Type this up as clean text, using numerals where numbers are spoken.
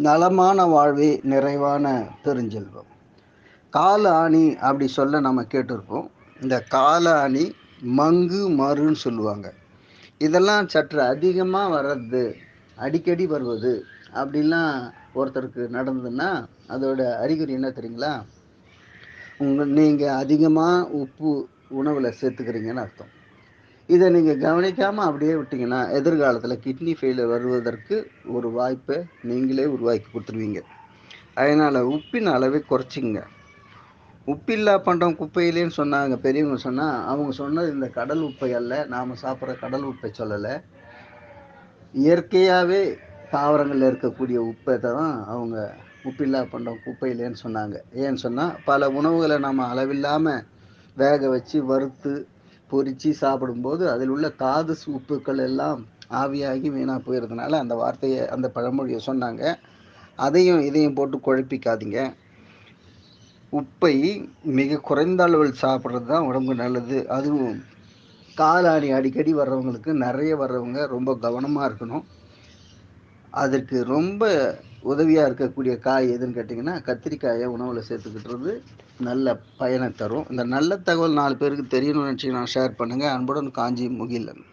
நலமான வாழ்வே நிறைவான பெருஞ்செல்வம். கால ஆணி அப்படி சொல்ல நம்ம கேட்டிருப்போம். இந்த கால ஆணி, மங்கு, மருன்னு சொல்லுவாங்க. இதெல்லாம் சற்று அதிகமாக வர்றது, அடிக்கடி வருவது அப்படிலாம் ஒருத்தருக்கு நடந்ததுன்னா அதோட அறிகுறி என்ன தெரியுங்களா? நீங்கள் அதிகமாக உப்பு உணவில் சேர்த்துக்கிறீங்கன்னு அர்த்தம். இதை நீங்கள் கவனிக்காமல் அப்படியே விட்டீங்கன்னா எதிர்காலத்தில் கிட்னி ஃபெயிலியர் வருவதற்கு ஒரு வாய்ப்பை நீங்களே உருவாக்கி கொடுத்துருவீங்க. அதனால் உப்பின் அளவை குறைச்சிங்க. உப்பில்லா பண்டம் குப்பையிலேன்னு சொன்னாங்க பெரியவங்க. சொன்னால் அவங்க சொன்னது இந்த கடல் உப்பை அல்ல, நாம் சாப்பிட்ற கடல் உப்பை சொல்லலை. இயற்கையாகவே தாவரங்களில் இருக்கக்கூடிய உப்பை தான் அவங்க உப்பில்லா பண்டம் குப்பையிலேன்னு சொன்னாங்க. ஏன்னு சொன்னால் பல உணவுகளை நம்ம அளவில்லாமல் வேக வச்சு வறுத்து பொரித்து சாப்பிடும்போது அதில் உள்ள தாது உப்புக்கள் எல்லாம் ஆவியாகி வீணாக போயிடுறதுனால அந்த வார்த்தையை, அந்த பழமொழியை சொன்னாங்க. அதையும் இதையும் போட்டு குழப்பிக்காதீங்க. உப்பை மிக குறைந்த அளவில் சாப்பிட்றது தான் உடம்புக்கு நல்லது. அதுவும் காலாணி அடிக்கடி வர்றவங்களுக்கு, நிறைய வர்றவங்க ரொம்ப கவனமாக இருக்கணும். அதற்கு ரொம்ப உதவியாக இருக்கக்கூடிய காய் எதுன்னு கேட்டிங்கன்னா, கத்திரிக்காயை உணவில் சேர்த்துக்கிட்டுறது நல்ல பயனை தரும். இந்த நல்ல தகவல் 4 பேருக்கு தெரியணும்னு நினச்சிங்கன்னா ஷேர் பண்ணுங்கள். அன்புடன் காஞ்சி முகிலன்.